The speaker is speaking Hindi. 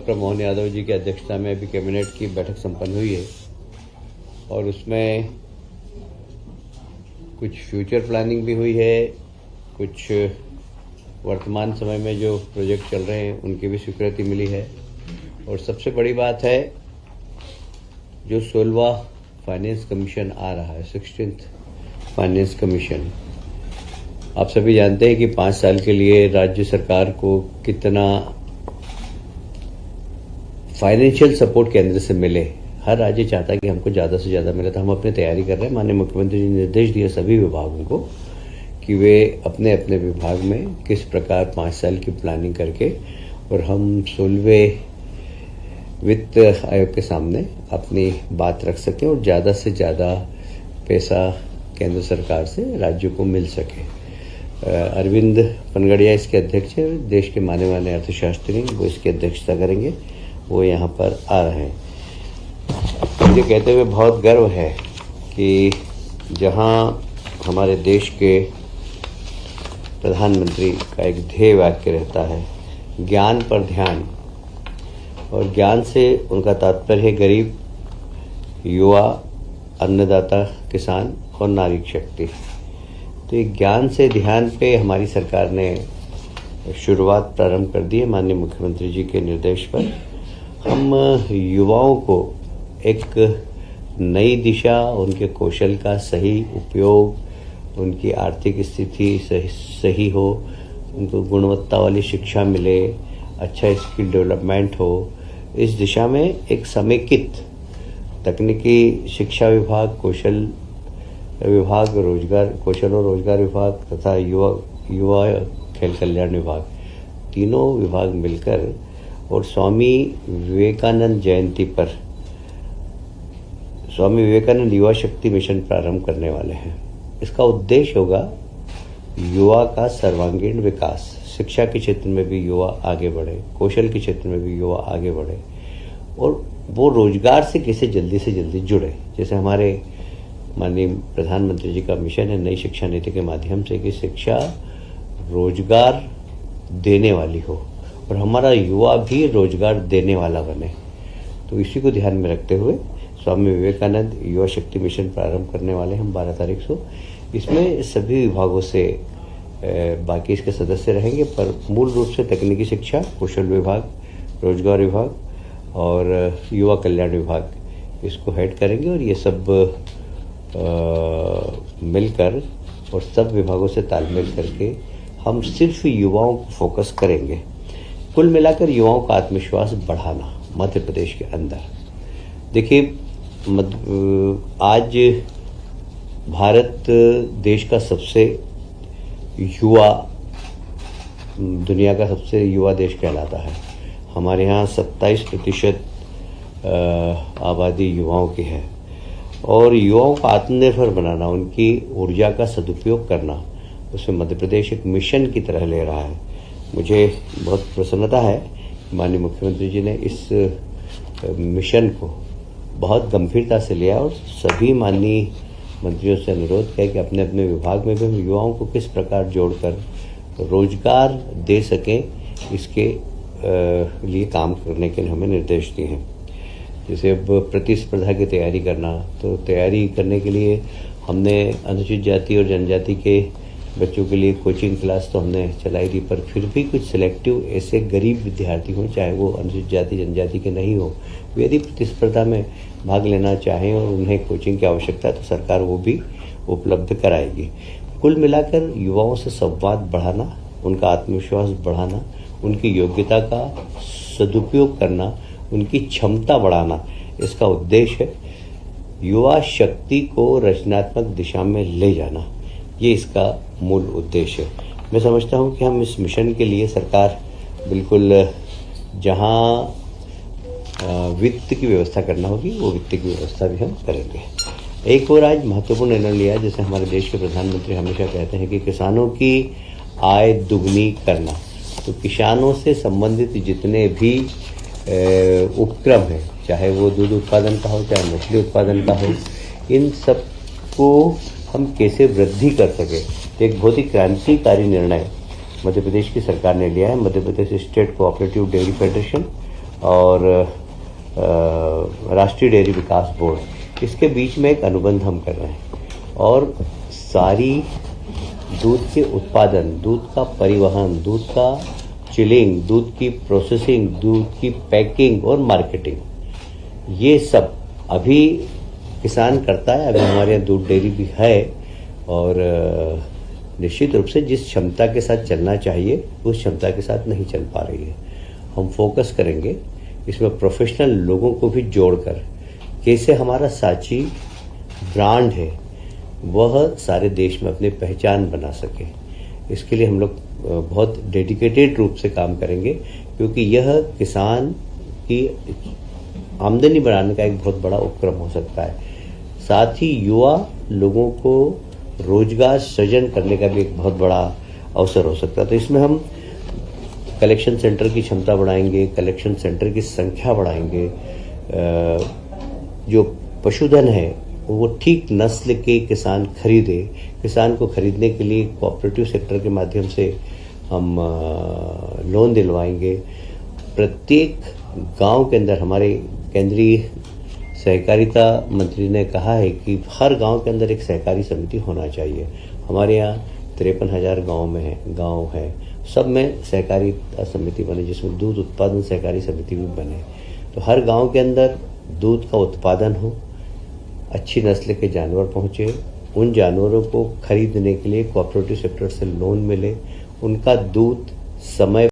डॉक्टर मोहन यादव जी की अध्यक्षता में अभी कैबिनेट की बैठक संपन्न हुई है और उसमें कुछ फ्यूचर प्लानिंग भी हुई है, कुछ वर्तमान समय में जो प्रोजेक्ट चल रहे हैं उनकी भी स्वीकृति मिली है। और सबसे बड़ी बात है जो 16वां फाइनेंस कमीशन आ रहा है, 16th फाइनेंस कमीशन। आप सभी जानते हैं कि 5 साल के लिए राज्य सरकार को कितना फाइनेंशियल सपोर्ट केंद्र से मिले। हर राज्य चाहता है कि हमको ज़्यादा से ज़्यादा मिले, तो हम अपनी तैयारी कर रहे हैं। माननीय मुख्यमंत्री जी ने निर्देश दिए सभी विभागों को कि वे अपने अपने विभाग में किस प्रकार 5 साल की प्लानिंग करके और हम 16वें वित्त आयोग के सामने अपनी बात रख सकें और ज़्यादा से ज़्यादा पैसा केंद्र सरकार से राज्यों को मिल सके। अरविंद पनगड़िया इसके अध्यक्ष हैं, देश के माने माने अर्थशास्त्री वो इसकी अध्यक्षता करेंगे, वो यहाँ पर आ रहे हैं। मुझे कहते हुए बहुत गर्व है कि जहाँ हमारे देश के प्रधानमंत्री का एक ध्येय वाक्य रहता है, ज्ञान पर ध्यान, और ज्ञान से उनका तात्पर्य है गरीब, युवा, अन्नदाता, किसान और नारी शक्ति। तो एक ज्ञान से ध्यान पे हमारी सरकार ने शुरुआत प्रारंभ कर दी है। माननीय मुख्यमंत्री जी के निर्देश पर हम युवाओं को एक नई दिशा, उनके कौशल का सही उपयोग, उनकी आर्थिक स्थिति सही हो, उनको गुणवत्ता वाली शिक्षा मिले, अच्छा स्किल डेवलपमेंट हो, इस दिशा में एक समेकित तकनीकी शिक्षा विभाग, कौशल विभाग, कौशल और रोजगार विभाग तथा युवा खेल कल्याण विभाग, तीनों विभाग मिलकर और स्वामी विवेकानंद जयंती पर स्वामी विवेकानंद युवा शक्ति मिशन प्रारंभ करने वाले हैं। इसका उद्देश्य होगा युवा का सर्वांगीण विकास, शिक्षा के क्षेत्र में भी युवा आगे बढ़े, कौशल के क्षेत्र में भी युवा आगे बढ़े और वो रोजगार से कैसे जल्दी से जल्दी जुड़े। जैसे हमारे माननीय प्रधानमंत्री जी का मिशन है नई शिक्षा नीति के माध्यम से कि शिक्षा रोजगार देने वाली हो और हमारा युवा भी रोजगार देने वाला बने। तो इसी को ध्यान में रखते हुए स्वामी विवेकानंद युवा शक्ति मिशन प्रारंभ करने वाले हम 12 तारीख को। इसमें सभी विभागों से बाकी इसके सदस्य रहेंगे, पर मूल रूप से तकनीकी शिक्षा, कौशल विभाग, रोजगार विभाग और युवा कल्याण विभाग इसको हेड करेंगे और ये सब मिलकर और सब विभागों से तालमेल करके हम सिर्फ युवाओं को फोकस करेंगे। कुल मिलाकर युवाओं का आत्मविश्वास बढ़ाना मध्य प्रदेश के अंदर। देखिए, आज भारत देश का सबसे युवा, दुनिया का सबसे युवा देश कहलाता है। हमारे यहाँ 27% आबादी युवाओं की है और युवाओं को आत्मनिर्भर बनाना, उनकी ऊर्जा का सदुपयोग करना, उसमें मध्य प्रदेश एक मिशन की तरह ले रहा है। मुझे बहुत प्रसन्नता है, माननीय मुख्यमंत्री जी ने इस मिशन को बहुत गंभीरता से लिया और सभी माननीय मंत्रियों से अनुरोध किया कि अपने अपने विभाग में भी हम युवाओं को किस प्रकार जोड़कर रोजगार दे सकें, इसके लिए काम करने के हमें निर्देश दिए हैं। जैसे अब प्रतिस्पर्धा की तैयारी करना, तो तैयारी करने के लिए हमने अनुसूचित जाति और जनजाति के बच्चों के लिए कोचिंग क्लास तो हमने चलाई थी, पर फिर भी कुछ सिलेक्टिव ऐसे गरीब विद्यार्थी हों, चाहे वो अनुसूचित जाति जनजाति के नहीं हो, वे यदि प्रतिस्पर्धा में भाग लेना चाहें और उन्हें कोचिंग की आवश्यकता है तो सरकार वो भी उपलब्ध कराएगी। कुल मिलाकर युवाओं से संवाद बढ़ाना, उनका आत्मविश्वास बढ़ाना, उनकी योग्यता का सदुपयोग करना, उनकी क्षमता बढ़ाना, इसका उद्देश्य है। युवा शक्ति को रचनात्मक दिशा में ले जाना, ये इसका मूल उद्देश्य है। मैं समझता हूँ कि हम इस मिशन के लिए सरकार बिल्कुल जहाँ वित्त की व्यवस्था करना होगी वो वित्त की व्यवस्था भी हम करेंगे। एक और आज महत्वपूर्ण निर्णय लिया, जैसे हमारे देश के प्रधानमंत्री हमेशा कहते हैं कि किसानों की आय दुगनी करना। तो किसानों से संबंधित जितने भी उपक्रम है, चाहे वो दूध उत्पादन का हो, चाहे मछली उत्पादन का हो, इन सब को हम कैसे वृद्धि कर सके। एक बहुत ही क्रांतिकारी निर्णय मध्य प्रदेश की सरकार ने लिया है। Madhya Pradesh state cooperative dairy federation और राष्ट्रीय डेयरी विकास बोर्ड, इसके बीच में एक अनुबंध हम कर रहे हैं और सारी दूध के उत्पादन, दूध का परिवहन, दूध का चिलिंग, दूध की प्रोसेसिंग, दूध की पैकिंग और मार्केटिंग, ये सब अभी किसान करता है। अभी हमारे यहाँ दूध डेयरी भी है और निश्चित रूप से जिस क्षमता के साथ चलना चाहिए उस क्षमता के साथ नहीं चल पा रही है। हम फोकस करेंगे इसमें प्रोफेशनल लोगों को भी जोड़कर, कैसे हमारा सांची ब्रांड है वह सारे देश में अपनी पहचान बना सके। इसके लिए हम लोग बहुत डेडिकेटेड रूप से काम करेंगे, क्योंकि यह किसान की आमदनी बढ़ाने का एक बहुत बड़ा उपक्रम हो सकता है। साथ ही युवा लोगों को रोजगार सृजन करने का भी एक बहुत बड़ा अवसर हो सकता है। तो इसमें हम कलेक्शन सेंटर की क्षमता बढ़ाएंगे, कलेक्शन सेंटर की संख्या बढ़ाएंगे, जो पशुधन है वो ठीक नस्ल के किसान खरीदे। किसान को खरीदने के लिए कोऑपरेटिव सेक्टर के माध्यम से हम लोन दिलवाएंगे। प्रत्येक गांव के अंदर, हमारे केंद्रीय सहकारिता मंत्री ने कहा है कि हर गांव के अंदर एक सहकारी समिति होना चाहिए। हमारे यहाँ 53,000 गांव है, सब में सहकारी समिति बने, जिसमें दूध उत्पादन सहकारी समिति भी बने। तो हर गांव के अंदर दूध का उत्पादन हो, अच्छी नस्ल के जानवर पहुँचे, उन जानवरों को खरीदने के लिए कोऑपरेटिव सेक्टर से लोन मिले, उनका दूध समय